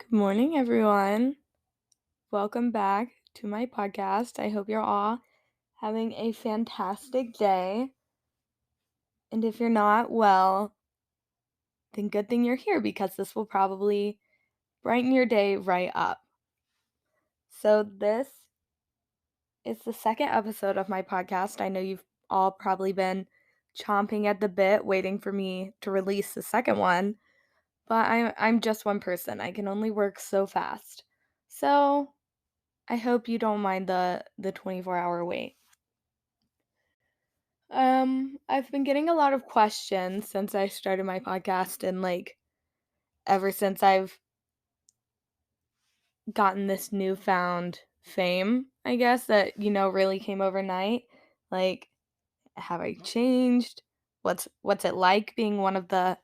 Good morning, everyone. Welcome back to my podcast. I hope you're all having a fantastic day. And if you're not, well, then good thing you're here because this will probably brighten your day right up. So, this is the second episode of my podcast. I know you've all probably been chomping at the bit waiting for me to release the second one, but I'm just one person. I can only work so fast. So, I hope you don't mind the 24-hour wait. I've been getting a lot of questions since I started my podcast and ever since I've gotten this newfound fame, I guess that really came overnight. Like, have I changed? What's it like being one of the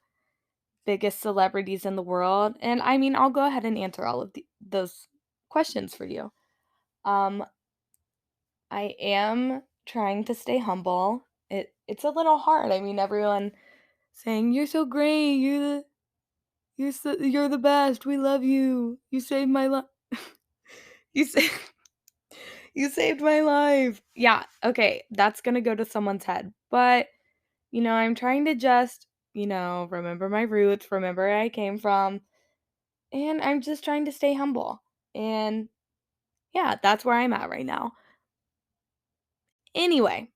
biggest celebrities in the world? And I mean, I'll go ahead and answer all of those questions for you. Um, I am trying to stay humble. It's a little hard. I mean, everyone saying you're so great, you're the best. We love you. You saved my life. you sa- you saved my life. Yeah, okay, that's going to go to someone's head. But, I'm trying to just, remember my roots, remember where I came from, and I'm just trying to stay humble. And yeah, that's where I'm at right now. Anyway,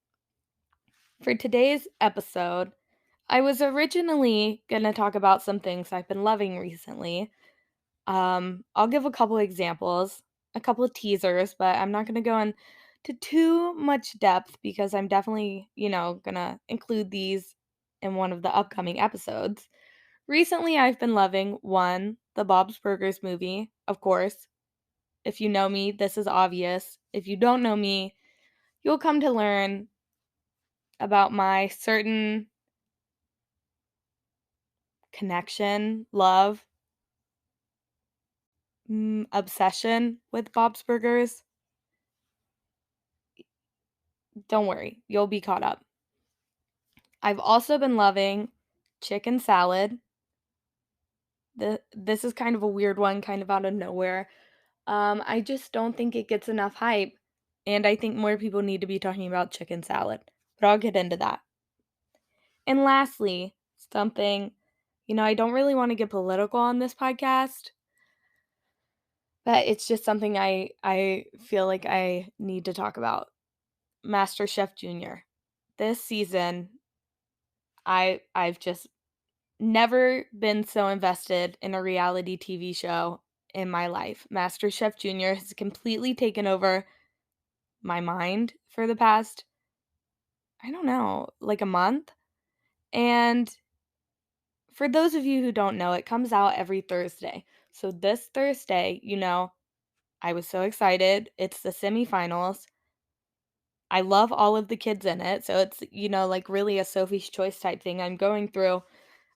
for today's episode, I was originally going to talk about some things I've been loving recently. I'll give a couple examples, a couple of teasers, but I'm not going to go into too much depth because I'm definitely, going to include these in one of the upcoming episodes. Recently, I've been loving one, the Bob's Burgers movie, of course. If you know me, this is obvious. If you don't know me, you'll come to learn about my certain connection, love, obsession with Bob's Burgers. Don't worry, you'll be caught up. I've also been loving chicken salad. This is kind of a weird one, kind of out of nowhere. I just don't think it gets enough hype, and I think more people need to be talking about chicken salad. But I'll get into that. And lastly, something, I don't really want to get political on this podcast, but it's just something I feel like I need to talk about. MasterChef Junior. This season, I've just never been so invested in a reality TV show in my life. MasterChef Junior has completely taken over my mind for the past, I don't know, like a month. And for those of you who don't know, it comes out every Thursday. So this Thursday, I was so excited. It's the semifinals. I love all of the kids in it. So it's, really a Sophie's Choice type thing. I'm going through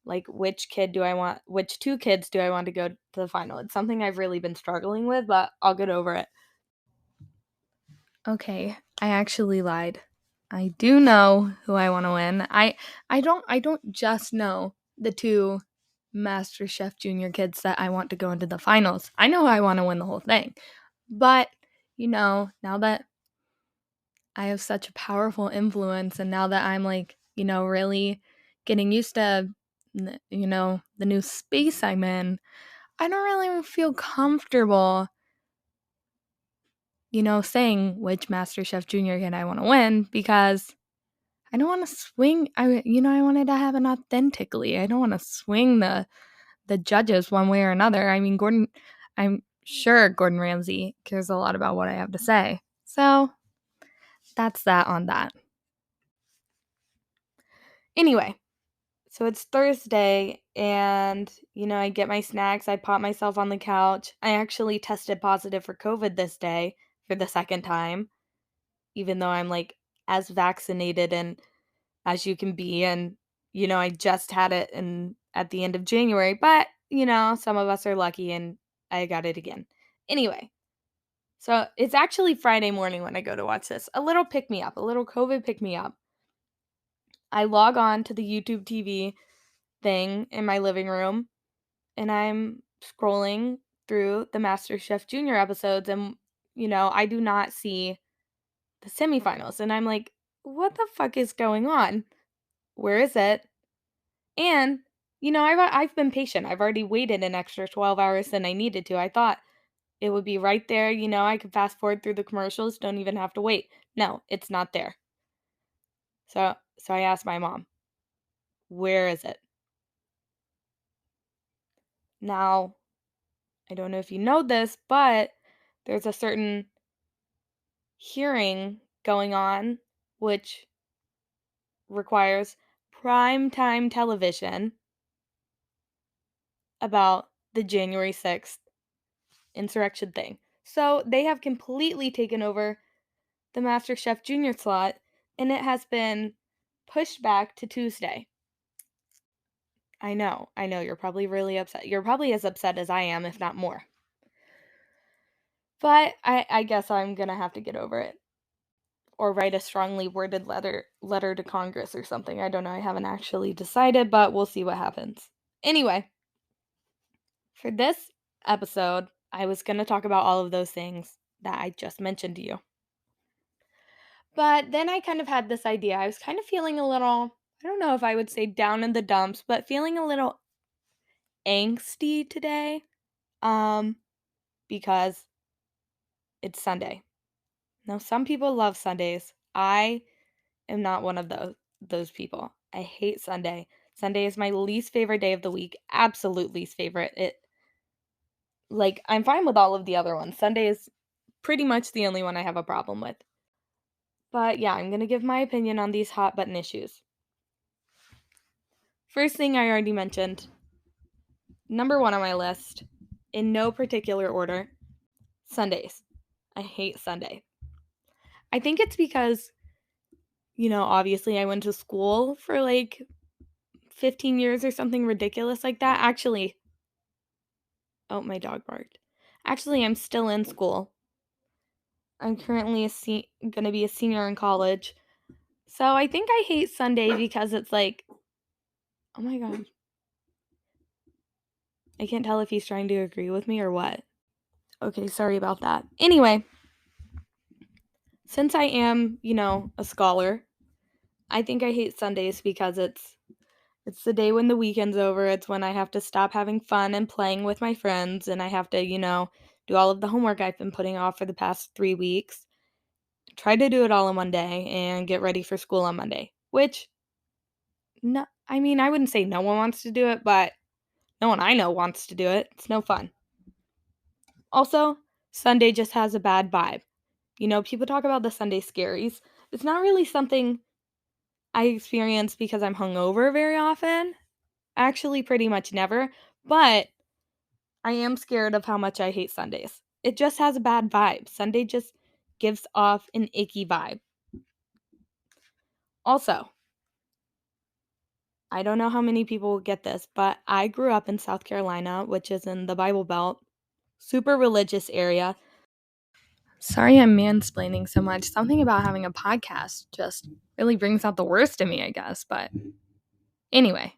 which two kids do I want to go to the final? It's something I've really been struggling with, but I'll get over it. Okay, I actually lied. I do know who I want to win. I don't just know the two MasterChef Junior kids that I want to go into the finals. I know I want to win the whole thing. But, now that I have such a powerful influence and now that I'm really getting used to the new space I'm in, I don't really feel comfortable, saying which MasterChef Junior kid I want to win because I don't want to swing. I wanted to have an authentically. I don't want to swing the judges one way or another. I mean, I'm sure Gordon Ramsay cares a lot about what I have to say. So that's that on that. Anyway, so it's Thursday and, I get my snacks. I pop myself on the couch. I actually tested positive for COVID this day for the second time, even though I'm as vaccinated and as you can be. And, I just had it at the end of January, but, some of us are lucky and I got it again. Anyway, so it's actually Friday morning when I go to watch this. A little pick me up, a little COVID pick me up. I log on to the YouTube TV thing in my living room and I'm scrolling through the MasterChef Junior episodes and, I do not see the semifinals. And I'm like, what the fuck is going on? Where is it? And, I've been patient. I've already waited an extra 12 hours than I needed to. I thought it would be right there. I could fast forward through the commercials, don't even have to wait. No, it's not there. So I asked my mom, where is it? Now, I don't know if you know this, but there's a certain hearing going on which requires prime time television about the January 6th insurrection thing. So they have completely taken over the MasterChef Junior slot, and it has been pushed back to Tuesday. I know, you're probably really upset. You're probably as upset as I am, if not more. But I guess I'm gonna have to get over it. Or write a strongly worded letter to Congress or something. I don't know. I haven't actually decided, but we'll see what happens. Anyway, for this episode, I was going to talk about all of those things that I just mentioned to you. But then I kind of had this idea. I was kind of feeling a little, I don't know if I would say down in the dumps, but feeling a little angsty today because it's Sunday. Now, some people love Sundays. I am not one of those people. I hate Sunday. Sunday is my least favorite day of the week. Absolute least favorite. I'm fine with all of the other ones. Sunday is pretty much the only one I have a problem with. But yeah, I'm going to give my opinion on these hot button issues. First thing I already mentioned, number 1 on my list, in no particular order, Sundays. I hate Sunday. I think it's because, obviously I went to school for 15 years or something ridiculous like that. Actually, oh, my dog barked. Actually, I'm still in school. I'm currently going to be a senior in college. So I think I hate Sunday because it's oh my god. I can't tell if he's trying to agree with me or what. Okay, sorry about that. Anyway, since I am, a scholar, I think I hate Sundays because it's the day when the weekend's over. It's when I have to stop having fun and playing with my friends and I have to, do all of the homework I've been putting off for the past 3 weeks. Try to do it all in one day and get ready for school on Monday, which no, I mean, I wouldn't say no one wants to do it, but no one I know wants to do it. It's no fun. Also, Sunday just has a bad vibe. People talk about the Sunday scaries. It's not really something I experience because I'm hungover very often. Actually, pretty much never. But I am scared of how much I hate Sundays. It just has a bad vibe. Sunday just gives off an icky vibe. Also, I don't know how many people will get this, but I grew up in South Carolina, which is in the Bible Belt, super religious area. Sorry I'm mansplaining so much. Something about having a podcast just really brings out the worst in me, I guess. But anyway,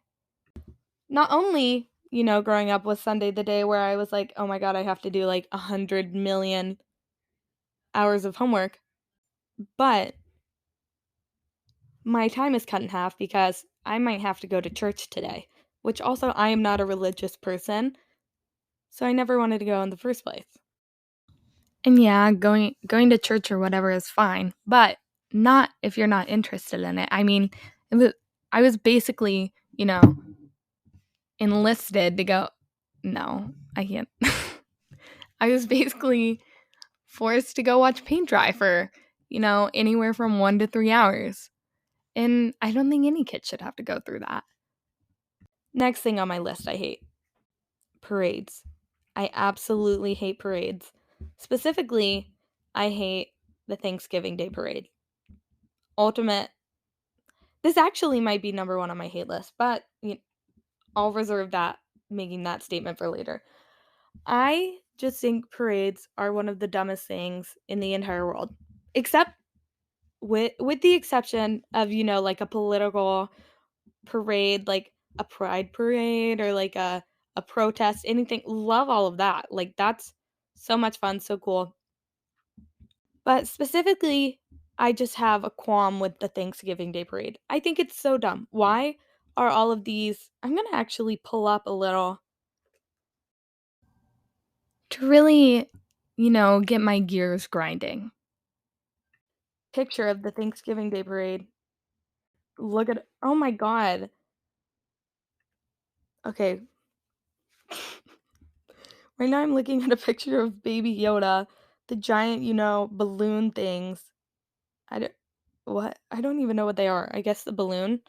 not only, growing up was Sunday the day where I was like, oh my God, I have to do 100 million hours of homework, but my time is cut in half because I might have to go to church today, which also I am not a religious person, so I never wanted to go in the first place. And yeah, going to church or whatever is fine, but not if you're not interested in it. I mean, I was basically, enlisted to go. No, I can't. I was basically forced to go watch paint dry for, anywhere from 1 to 3 hours. And I don't think any kid should have to go through that. Next thing on my list I hate. Parades. I absolutely hate parades. Specifically, I hate the Thanksgiving Day parade. This actually might be number 1 on my hate list, but I'll reserve making that statement for later. I just think parades are one of the dumbest things in the entire world. Except with the exception of, a political parade, like a pride parade or a a protest, anything. Love all of that. Like, that's so much fun, so cool. But specifically, I just have a qualm with the Thanksgiving Day parade. I think it's so dumb. Why are all of these? I'm going to actually pull up a little to really, get my gears grinding. Picture of the Thanksgiving Day parade. Look at, oh my God. Okay. Right now I'm looking at a picture of Baby Yoda, the giant, balloon things. I don't, what? I don't even know what they are. I guess the balloon.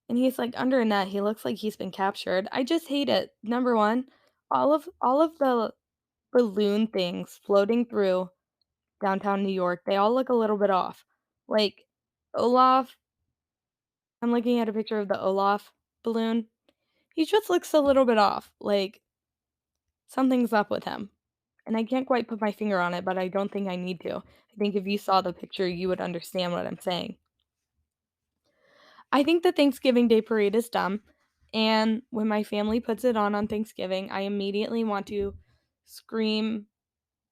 And he's like under a net. He looks like he's been captured. I just hate it. Number one, all of the balloon things floating through downtown New York, they all look a little bit off. Like Olaf, I'm looking at a picture of the Olaf balloon. He just looks a little bit off. Like something's up with him. And I can't quite put my finger on it, but I don't think I need to. I think if you saw the picture, you would understand what I'm saying. I think the Thanksgiving Day parade is dumb. And when my family puts it on Thanksgiving, I immediately want to scream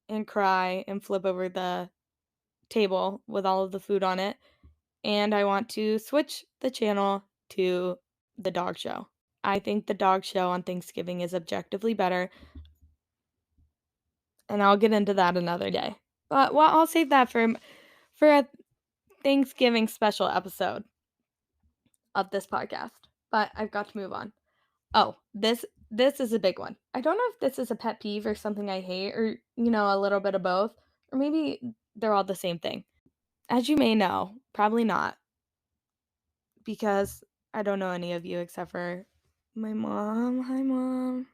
and cry and flip over the table with all of the food on it. And I want to switch the channel to the dog show. I think the dog show on Thanksgiving is objectively better. And I'll get into that another day. But I'll save that for a Thanksgiving special episode of this podcast. But I've got to move on. Oh, this is a big one. I don't know if this is a pet peeve or something I hate or, a little bit of both. Or maybe they're all the same thing. As you may know, probably not. Because I don't know any of you except for my mom. Hi, Mom.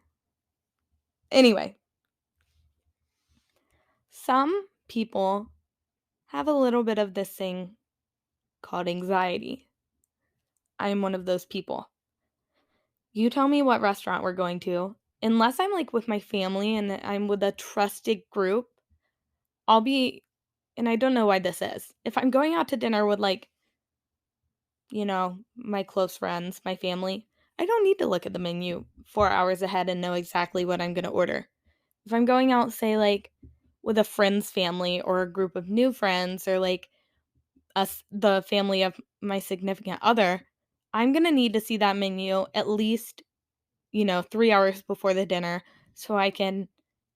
Anyway, some people have a little bit of this thing called anxiety. I am one of those people. You tell me what restaurant we're going to. Unless I'm like with my family and I'm with a trusted group, I'll be, and I don't know why this is. If I'm going out to dinner with like, my close friends, my family, I don't need to look at the menu 4 hours ahead and know exactly what I'm going to order. If I'm going out, say, like with a friend's family or a group of new friends or like the family of my significant other, I'm going to need to see that menu at least 3 hours before the dinner so I can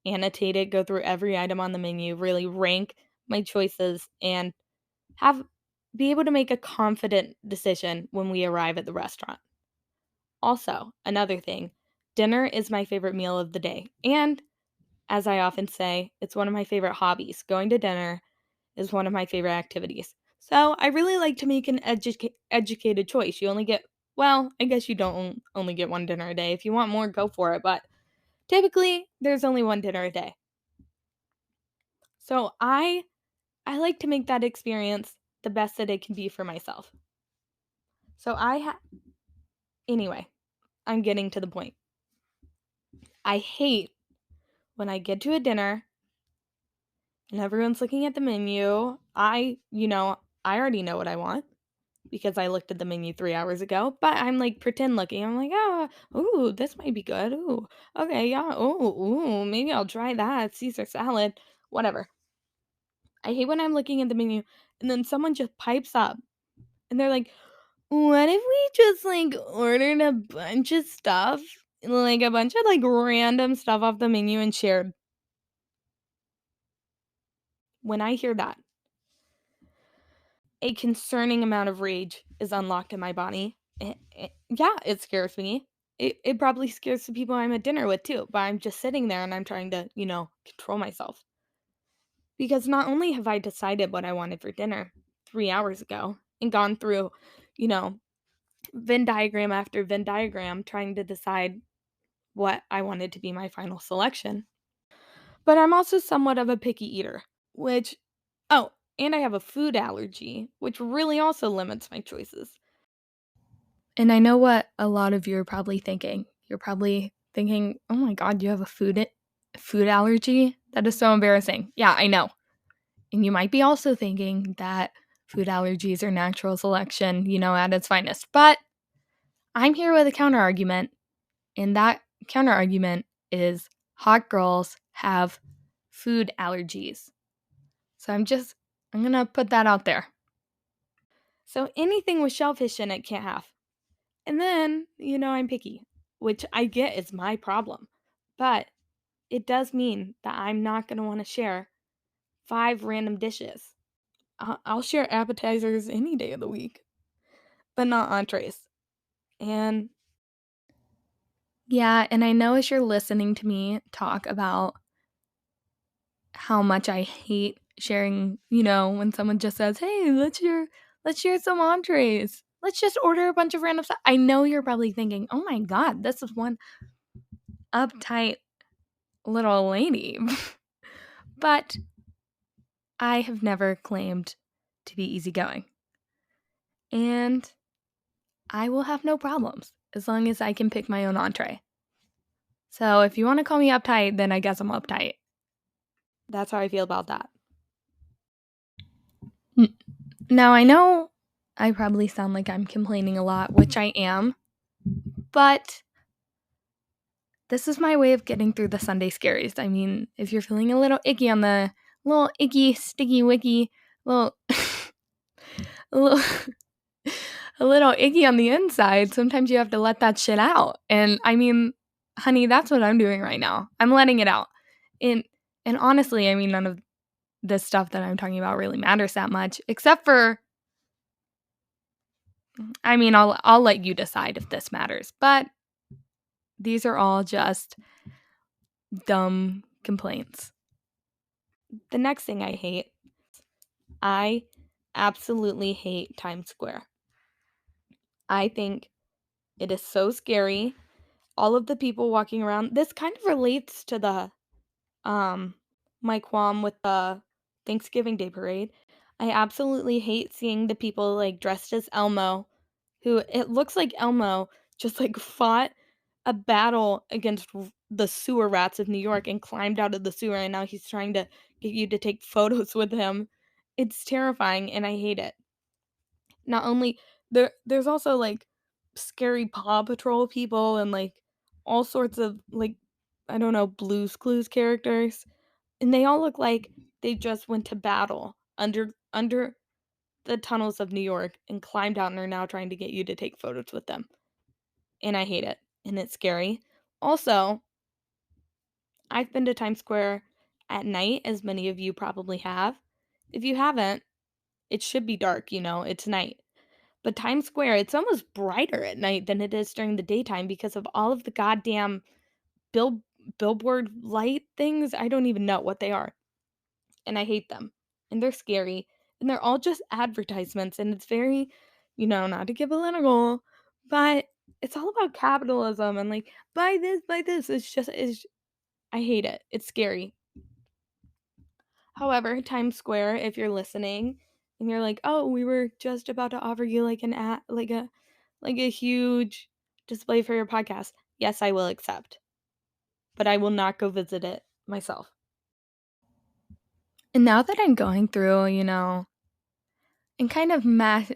annotate it, go through every item on the menu, really rank my choices, and be able to make a confident decision when we arrive at the restaurant. Also, another thing, dinner is my favorite meal of the day. And as I often say, it's one of my favorite hobbies. Going to dinner is one of my favorite activities. So I really like to make an educated choice. You only get, well, I guess you don't only get one dinner a day. If you want more, go for it. But typically, there's only one dinner a day. So I like to make that experience the best that it can be for myself. So anyway, I'm getting to the point. I hate when I get to a dinner and everyone's looking at the menu. I already know what I want because I looked at the menu 3 hours ago, but I'm like pretend looking. I'm like, ooh, this might be good. Ooh, okay, yeah. Ooh, maybe I'll try that. Caesar salad, whatever. I hate when I'm looking at the menu and then someone just pipes up and they're like, what if we just like ordered a bunch of stuff? Like a bunch of like random stuff off the menu and shared. When I hear that, a concerning amount of rage is unlocked in my body. Yeah, it scares me. It probably scares the people I'm at dinner with too, but I'm just sitting there and I'm trying to, control myself. Because not only have I decided what I wanted for dinner 3 hours ago and gone through, Venn diagram after Venn diagram trying to decide what I wanted to be my final selection, but I'm also somewhat of a picky eater, which, oh, and I have a food allergy, which really also limits my choices. And I know what a lot of you are probably thinking. You're probably thinking, "Oh my god, you have a food allergy? That is so embarrassing." Yeah, I know. And you might be also thinking that food allergies are natural selection, at its finest. But I'm here with a counter argument, and that counter argument is hot girls have food allergies. So I'm gonna put that out there. So anything with shellfish in it can't have. And then, I'm picky, which I get is my problem. But it does mean that I'm not gonna want to share 5 random dishes. I'll share appetizers any day of the week, but not entrees. And yeah, and I know as you're listening to me talk about how much I hate sharing, when someone just says, "Hey, let's share some entrees. Let's just order a bunch of random stuff." I know you're probably thinking, "Oh my god, this is one uptight little lady." But I have never claimed to be easygoing. And I will have no problems as long as I can pick my own entree. So if you want to call me uptight, then I guess I'm uptight. That's how I feel about that. Now, I know I probably sound like I'm complaining a lot, which I am, but this is my way of getting through the Sunday scaries. I mean, if you're feeling a little icky on the little icky, sticky, wicky, little, a little, a little icky on the inside, sometimes you have to let that shit out. And I mean, honey, that's what I'm doing right now. I'm letting it out. And and honestly, I mean, none of this stuff that I'm talking about really matters that much, except for, I mean, I'll let you decide if this matters. But these are all just dumb complaints. The next thing I absolutely hate Times Square. I think it is so scary. All of the people walking around. This kind of relates to the my qualm with the Thanksgiving Day parade. I absolutely hate seeing the people like dressed as Elmo, who it looks like Elmo just like fought a battle against the sewer rats of New York and climbed out of the sewer, and now he's trying to get you to take photos with him. It's terrifying and I hate it. Not only there's also like scary Paw Patrol people and like all sorts of like I don't know, Blue's Clues characters. And they all look like they just went to battle under the tunnels of New York and climbed out and are now trying to get you to take photos with them. And I hate it. And it's scary. Also, I've been to Times Square at night, as many of you probably have. If you haven't, it should be dark, it's night. But Times Square, it's almost brighter at night than it is during the daytime because of all of the goddamn bill billboard light things. I don't even know what they are. And I hate them. And they're scary. And they're all just advertisements. And it's very, not to get political, but it's all about capitalism and like, buy this, buy this. I hate it. It's scary. However, Times Square, if you're listening and you're like, oh, we were just about to offer you like an ad, like a huge display for your podcast. Yes, I will accept. But I will not go visit it myself. And now that I'm going through, and kind of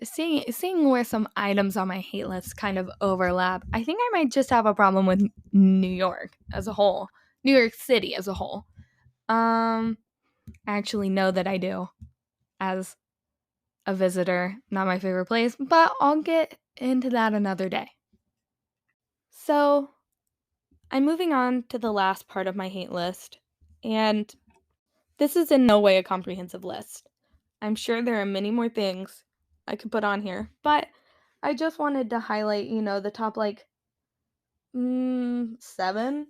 seeing where some items on my hate list kind of overlap, I think I might just have a problem with New York as a whole, New York City as a whole. I actually know that I do, as a visitor. Not my favorite place, but I'll get into that another day. So I'm moving on to the last part of my hate list, and this is in no way a comprehensive list. I'm sure there are many more things I could put on here, but I just wanted to highlight, the top like 7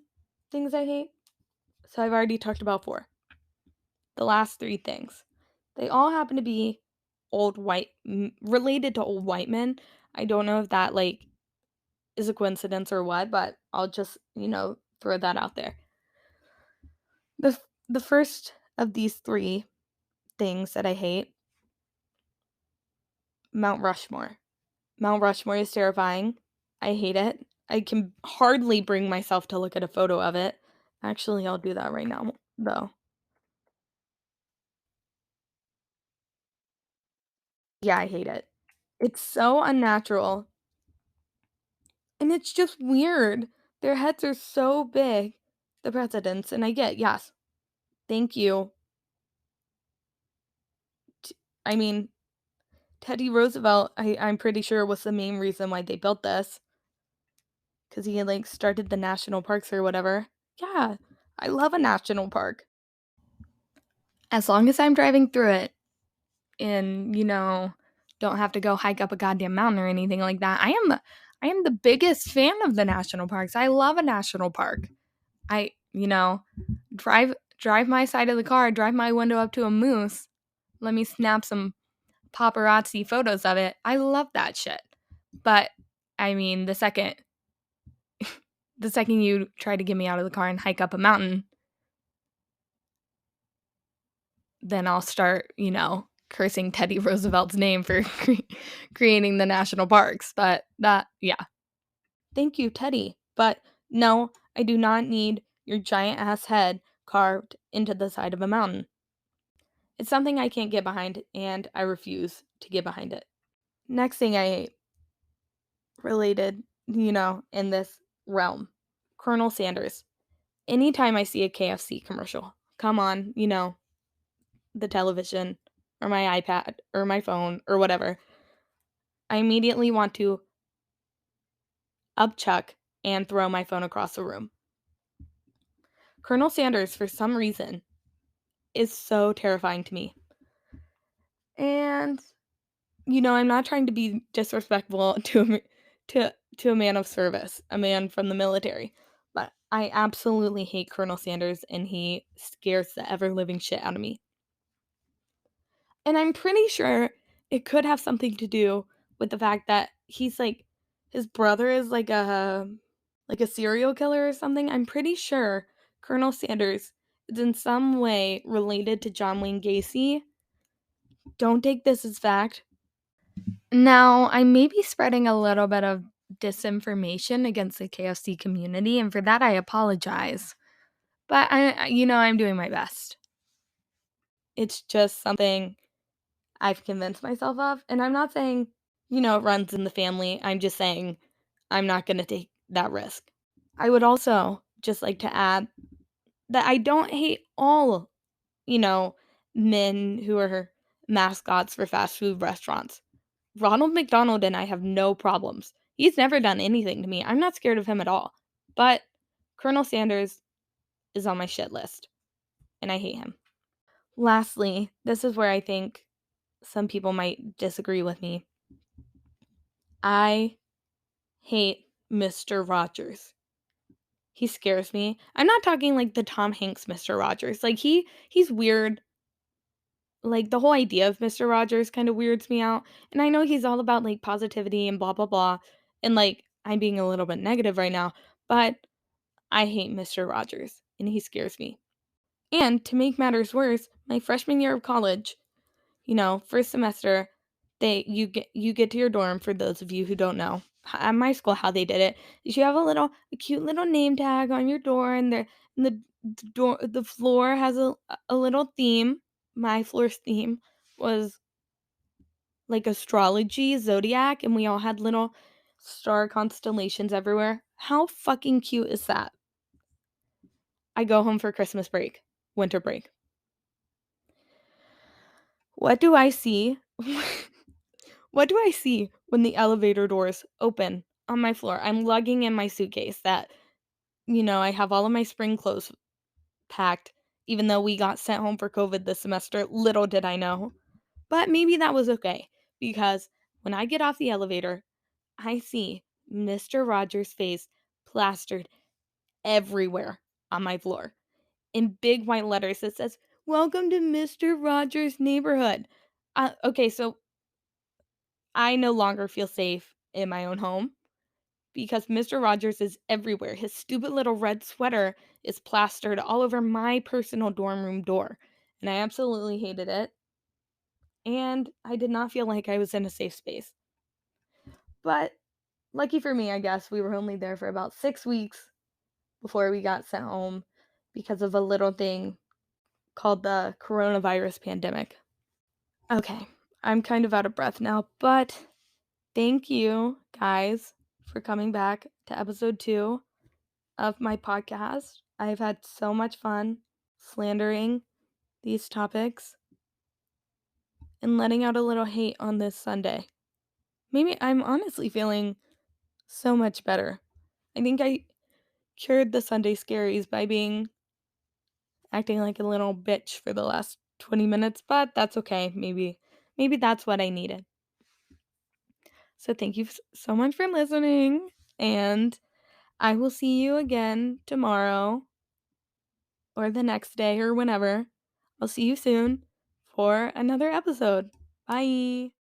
things I hate. So I've already talked about 4. The last 3 things. They all happen to be related to old white men. I don't know if that like is a coincidence or what, but I'll just, throw that out there. The first of these 3 things that I hate, Mount Rushmore. Mount Rushmore is terrifying. I hate it. I can hardly bring myself to look at a photo of it. Actually, I'll do that right now, though. Yeah, I hate it. It's so unnatural. And it's just weird. Their heads are so big, the presidents, and I get, yes, thank you. T I mean, Teddy Roosevelt, I'm pretty sure was the main reason why they built this, because he, like, started the national parks or whatever. Yeah, I love a national park. As long as I'm driving through it and, don't have to go hike up a goddamn mountain or anything like that. I am the biggest fan of the national parks. I love a national park. I, drive my side of the car, drive my window up to a moose, let me snap some paparazzi photos of it. I love that shit. But I mean, the second you try to get me out of the car and hike up a mountain, then I'll start, cursing Teddy Roosevelt's name for creating the national parks. But yeah. Thank you, Teddy. But no, I do not need your giant ass head carved into the side of a mountain. It's something I can't get behind, and I refuse to get behind it. Next thing I hate, related, in this realm, Colonel Sanders. Anytime I see a KFC commercial, come on, the television or my iPad or my phone or whatever, I immediately want to upchuck and throw my phone across the room. Colonel Sanders, for some reason, is so terrifying to me. And, I'm not trying to be disrespectful to a man of service, a man from the military, but I absolutely hate Colonel Sanders, and he scares the ever-living shit out of me. And I'm pretty sure it could have something to do with the fact that he's like his brother is like a serial killer or something. I'm pretty sure Colonel Sanders is in some way related to John Wayne Gacy. Don't take this as fact. Now, I may be spreading a little bit of disinformation against the KFC community, and for that I apologize. But I'm doing my best. It's just something I've convinced myself of, and I'm not saying, it runs in the family. I'm just saying I'm not going to take that risk. I would also just like to add that I don't hate all, you know, men who are mascots for fast food restaurants. Ronald McDonald and I have no problems. He's never done anything to me. I'm not scared of him at all. But Colonel Sanders is on my shit list, and I hate him. Lastly, this is where I think some people might disagree with me. I hate Mr. Rogers. He scares me. I'm not talking like the Tom Hanks Mr. Rogers. Like he's weird. Like the whole idea of Mr. Rogers kind of weirds me out. And I know he's all about like positivity and blah blah blah. And like I'm being a little bit negative right now, but I hate Mr. Rogers and he scares me. And to make matters worse, my freshman year of college, first semester, you get to your dorm. For those of you who don't know, at my school, how they did it is you have a cute little name tag on your door, and the floor has a little theme. My floor's theme was like astrology, zodiac, and we all had little star constellations everywhere. How fucking cute is that? I go home for Christmas break, winter break. What do I see? What do I see when the elevator doors open on my floor? I'm lugging in my suitcase that, I have all of my spring clothes packed, even though we got sent home for COVID this semester. Little did I know. But maybe that was okay, because when I get off the elevator, I see Mr. Rogers' face plastered everywhere on my floor. In big white letters, it says, "Welcome to Mr. Rogers' neighborhood." Okay, so I no longer feel safe in my own home because Mr. Rogers is everywhere. His stupid little red sweater is plastered all over my personal dorm room door, and I absolutely hated it. And I did not feel like I was in a safe space. But lucky for me, I guess, we were only there for about 6 weeks before we got sent home because of a little thing called the coronavirus pandemic. Okay, I'm kind of out of breath now, but thank you guys for coming back to episode 2. of my podcast. I've had so much fun slandering these topics and letting out a little hate on this Sunday. Maybe I'm honestly feeling so much better. I think I cured the Sunday scaries by being acting like a little bitch for the last 20 minutes, but that's okay. Maybe that's what I needed. So thank you so much for listening, and I will see you again tomorrow or the next day or whenever. I'll see you soon for another episode. Bye.